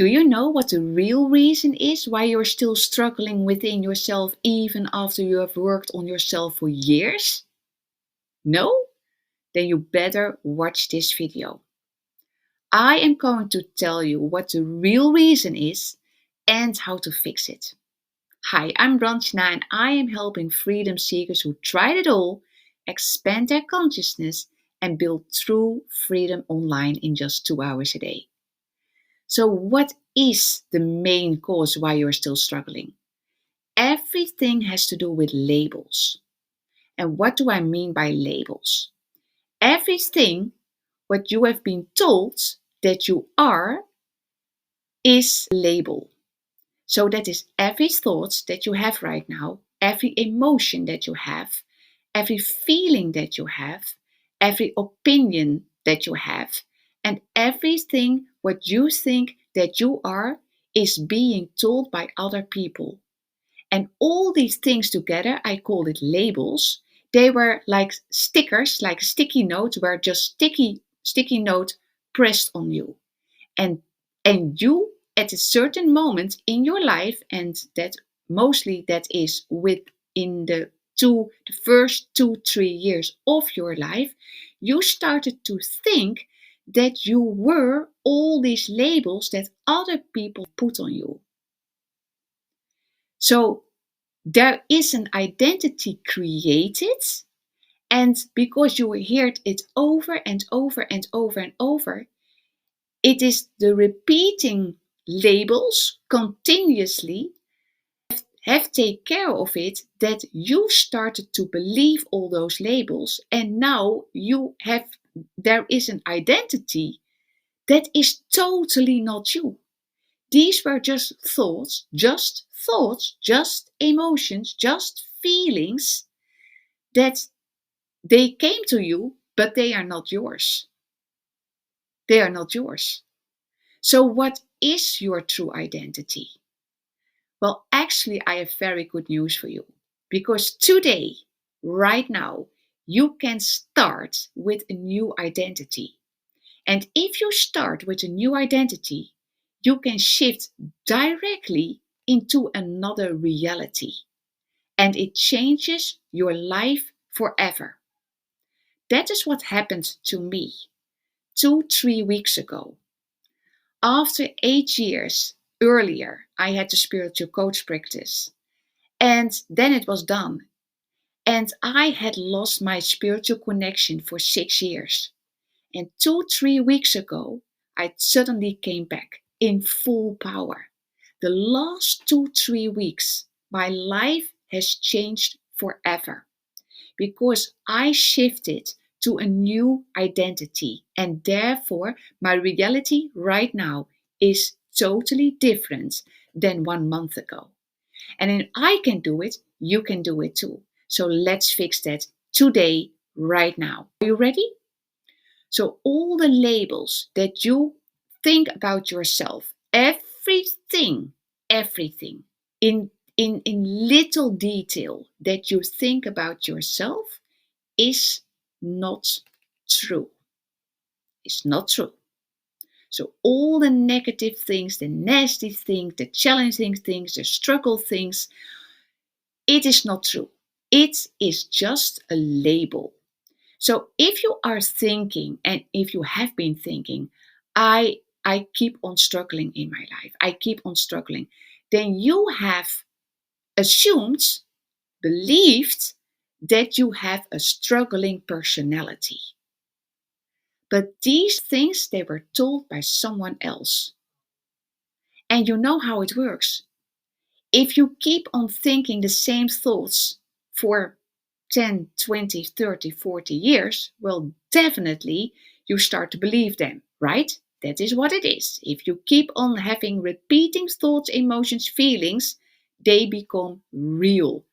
Do you know what the real reason is why you're still struggling within yourself even after you have worked on yourself for years? No? Then you better watch this video. I am going to tell you what the real reason is and how to fix it. Hi, I'm Ranjana and I am helping freedom seekers who tried it all expand their consciousness and build true freedom online in just 2 hours a day. So, what is the main cause why you're still struggling? Everything has to do with labels. And what do I mean by labels? Everything what you have been told that you are is a label. So that is every thought that you have right now, every emotion that you have, every feeling that you have, every opinion that you have, and everything what you think that you are is being told by other people. And all these things together, I call it labels. They were like stickers, like sticky notes, were just sticky note pressed on you. And you at a certain moment in your life, and that mostly that is within the first 2-3 years of your life, you started to think that you were all these labels that other people put on you. So there is an identity created, and because you heard it over and over and over and over, it is the repeating labels continuously have take care of it that you started to believe all those labels, and now there is an identity that is totally not you. These were just thoughts, just emotions, just feelings that they came to you, but they are not yours. They are not yours. So, what is your true identity? Well, actually, I have very good news for you. Because today, right now, you can start with a new identity. And if you start with a new identity, you can shift directly into another reality. And it changes your life forever. That is what happened to me 2-3 weeks ago. After 8 years earlier, I had the spiritual coach practice. And then it was done. And I had lost my spiritual connection for 6 years. And 2-3 weeks ago, I suddenly came back in full power. The last 2-3 weeks, my life has changed forever because I shifted to a new identity, and therefore my reality right now is totally different than 1 month ago. And if I can do it, you can do it too. So let's fix that today, right now. Are you ready? So all the labels that you think about yourself, everything in little detail that you think about yourself is not true. It's not true. So all the negative things, the nasty things, the challenging things, the struggle things, it is not true. It is just a label. So if you are thinking, and if you have been thinking, I keep on struggling in my life, I keep on struggling, then you have assumed, believed that you have a struggling personality. But these things, they were told by someone else. And you know how it works. If you keep on thinking the same thoughts for 10, 20, 30, 40 years, well, definitely you start to believe them, right? That is what it is. If you keep on having repeating thoughts, emotions, feelings, they become real.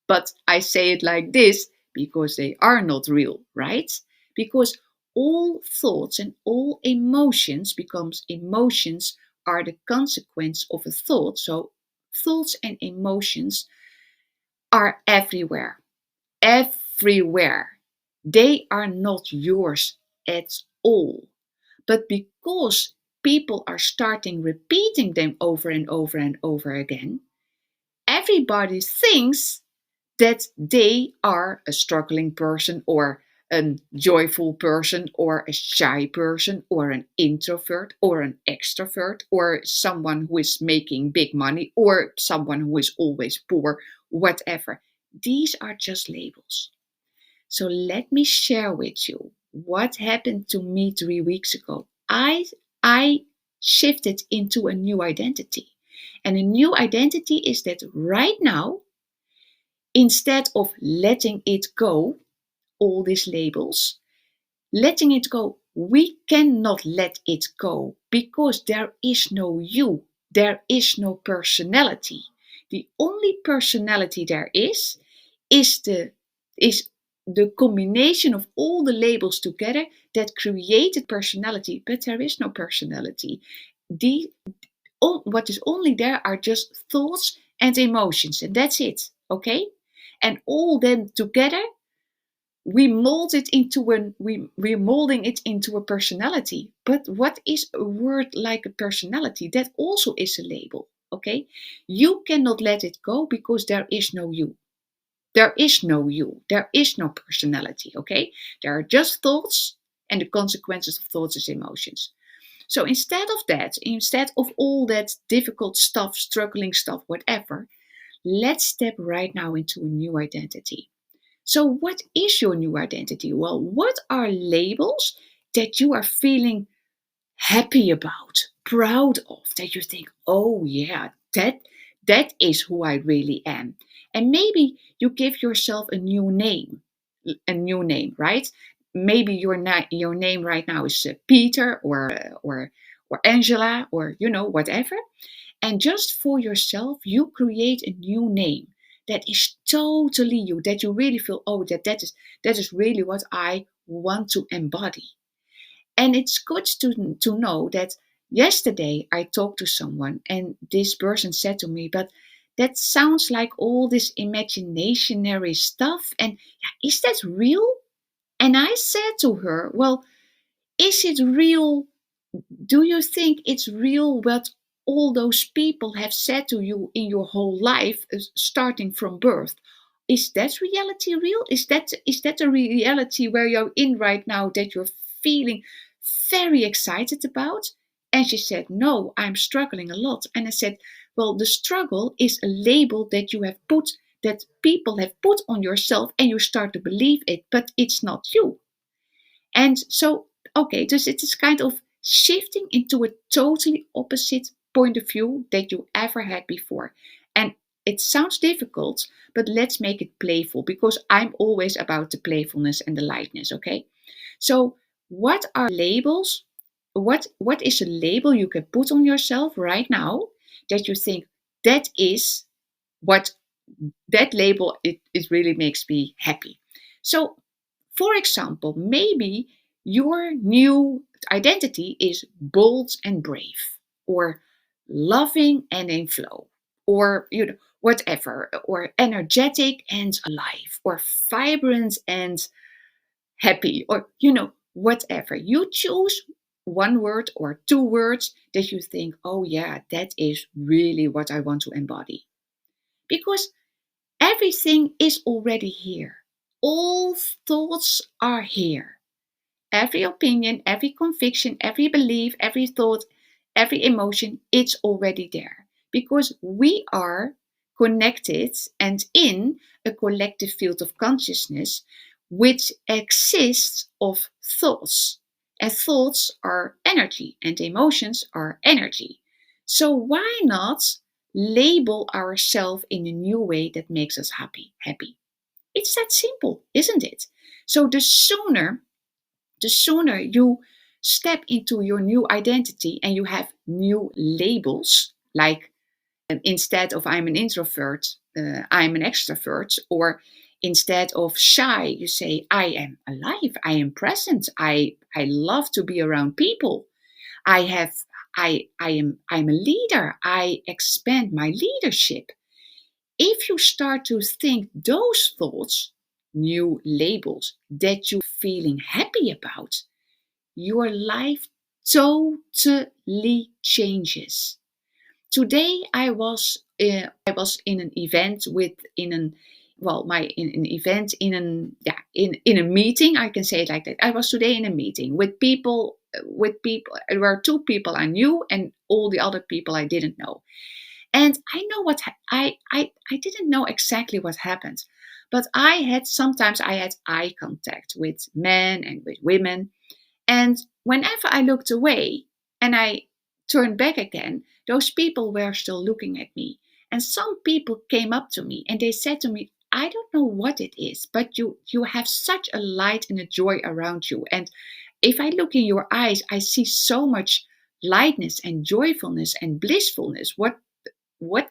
But I say it like this because they are not real, right? Because all thoughts and all emotions becomes emotions are the consequence of a thought. So thoughts and emotions are everywhere. Everywhere. They are not yours at all. But because people are starting repeating them over and over and over again, everybody thinks that they are a struggling person or a joyful person or a shy person or an introvert or an extrovert or someone who is making big money or someone who is always poor, whatever. These are just labels. So let me share with you what happened to me 3 weeks ago. I shifted into a new identity. And a new identity is that right now, instead of letting it go, all these labels, letting it go, we cannot let it go because there is no you, there is no personality. The only personality there is is the combination of all the labels together that created personality, but there is no personality. The what is only there are just thoughts and emotions, and that's it. Okay, and all them together, we're molding it into a personality. But what is a word like a personality? That also is a label. Okay, you cannot let it go because there is no you. There is no you. There is no personality. Okay, there are just thoughts, and the consequences of thoughts is emotions. So instead of that, instead of all that difficult stuff, struggling stuff, whatever, let's step right now into a new identity. So, what is your new identity? Well, what are labels that you are feeling happy about, proud of, that you think, oh yeah, that is who I really am. And maybe you give yourself a new name, right? Maybe your name right now is Peter or Angela or whatever. And just for yourself, you create a new name that is totally you, that you really feel, oh, that is really what I want to embody. And it's good to know that yesterday I talked to someone and this person said to me, but that sounds like all this imaginary stuff. And yeah, is that real? And I said to her, well, is it real? Do you think it's real what all those people have said to you in your whole life, starting from birth? Is that reality real? Is that a reality where you're in right now that you're feeling very excited about? And she said, no, I'm struggling a lot. And I said, well, the struggle is a label that you have put, that people have put on yourself, and you start to believe it, but it's not you. And so, okay, dus it is kind of shifting into a totally opposite point of view that you ever had before. And it sounds difficult, but let's make it playful because I'm always about the playfulness and the lightness, okay? So, what are labels? What is a label you can put on yourself right now that you think that is what that label it really makes me happy? So for example, maybe your new identity is bold and brave, or loving and in flow, or whatever, or energetic and alive, or vibrant and happy, or whatever. You choose one word or two words that you think, oh yeah, that is really what I want to embody. Because everything is already here. All thoughts are here. Every opinion, every conviction, every belief, every thought, every emotion, it's already there. Because we are connected and in a collective field of consciousness which exists of thoughts. And thoughts are energy and emotions are energy. So why not label ourselves in a new way that makes us happy? It's that simple, isn't it? So the sooner you step into your new identity and you have new labels, like instead of I'm an introvert, I'm an extrovert, or instead of shy, you say I am alive, I am present, I love to be around people. I have I'm a leader. I expand my leadership. If you start to think those thoughts, new labels that you're feeling happy about, your life totally changes. Today I was in an event with in an well my in an event in an yeah in a meeting, I can say it like that. I was today in a meeting with people. There were two people I knew and all the other people I didn't know. And I know I didn't know exactly what happened, but I had eye contact with men and with women, and whenever I looked away and I turned back again, those people were still looking at me. And some people came up to me and they said to me, I don't know what it is, but you have such a light and a joy around you. And if I look in your eyes, I see so much lightness and joyfulness and blissfulness. What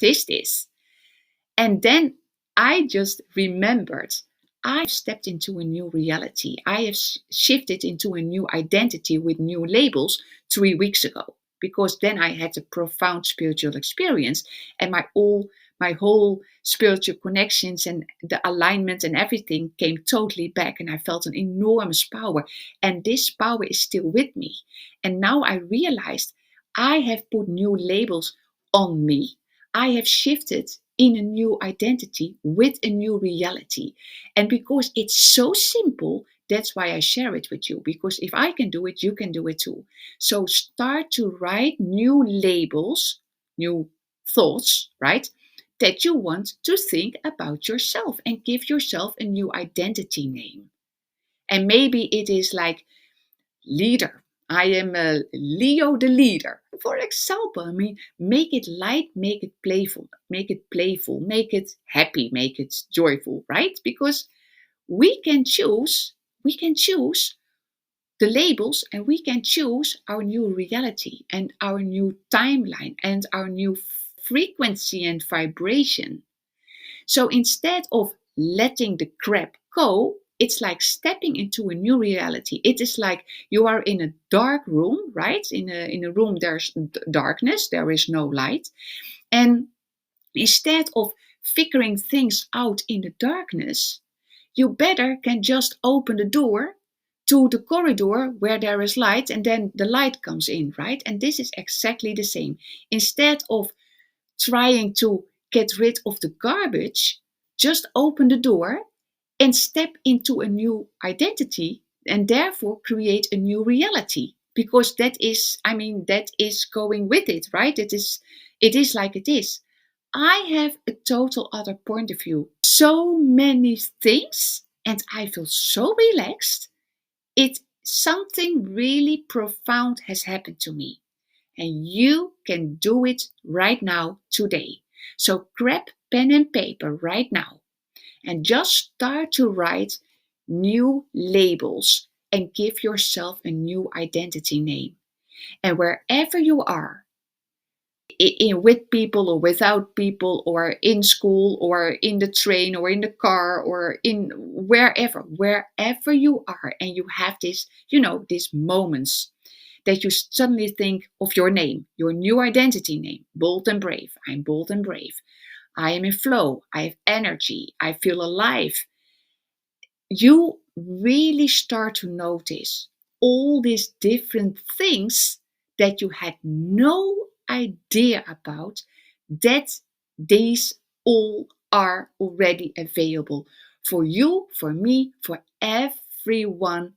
is this? And then I just remembered I've stepped into a new reality. I have shifted into a new identity with new labels 3 weeks ago, because then I had a profound spiritual experience, and my whole spiritual connections and the alignment and everything came totally back, and I felt an enormous power, and this power is still with me. And now I realized I have put new labels on me. I have shifted in a new identity with a new reality. And because it's so simple, that's why I share it with you. Because if I can do it, you can do it too. So start to write new labels, new thoughts, right? That you want to think about yourself and give yourself a new identity name. And maybe it is like leader. I am a Leo the leader. For example, I mean, make it light, make it happy, make it joyful, right? Because we can choose the labels, and we can choose our new reality and our new timeline and our new frequency and vibration. So instead of letting the crap go, it's like stepping into a new reality. It is like you are in a dark room, right? In a room there's darkness, there is no light. And instead of figuring things out in the darkness, you better can just open the door to the corridor where there is light, and then the light comes in, right? And this is exactly the same. Instead of trying to get rid of the garbage, just open the door and step into a new identity, and therefore create a new reality. Because that is going with it, right? It is like it is. I have a total other point of view. So many things, and I feel so relaxed. It Something really profound has happened to me, and you can do it right now today. So grab pen and paper right now and just start to write new labels and give yourself a new identity name. And wherever you are, with people or without people, or in school or in the train or in the car or in wherever you are, and you have these moments that you suddenly think of your name, your new identity name, bold and brave. I'm bold and brave. I am in flow. I have energy. I feel alive. You really start to notice all these different things that you had no idea about, that these all are already available for you, for me, for everyone.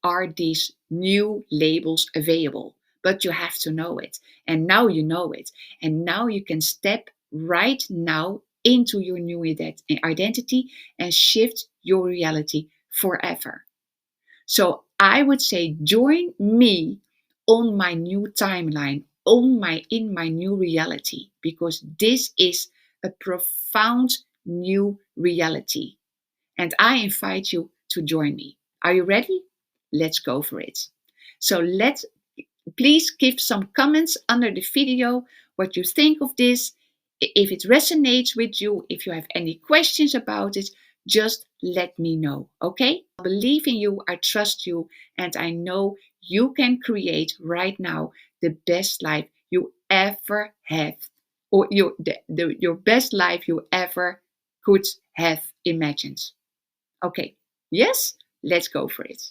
Are these new labels available? But you have to know it, and now you know it, and now you can step right now into your new identity and shift your reality forever. So I would say join me on my new timeline, in my new reality, because this is a profound new reality. And I invite you to join me. Are you ready? Let's go for it. So please give some comments under the video what you think of this. If it resonates with you, if you have any questions about it, just let me know, okay? I believe in you, I trust you, and I know you can create right now the best life you ever have, or your best life you ever could have imagined. Okay, yes, let's go for it.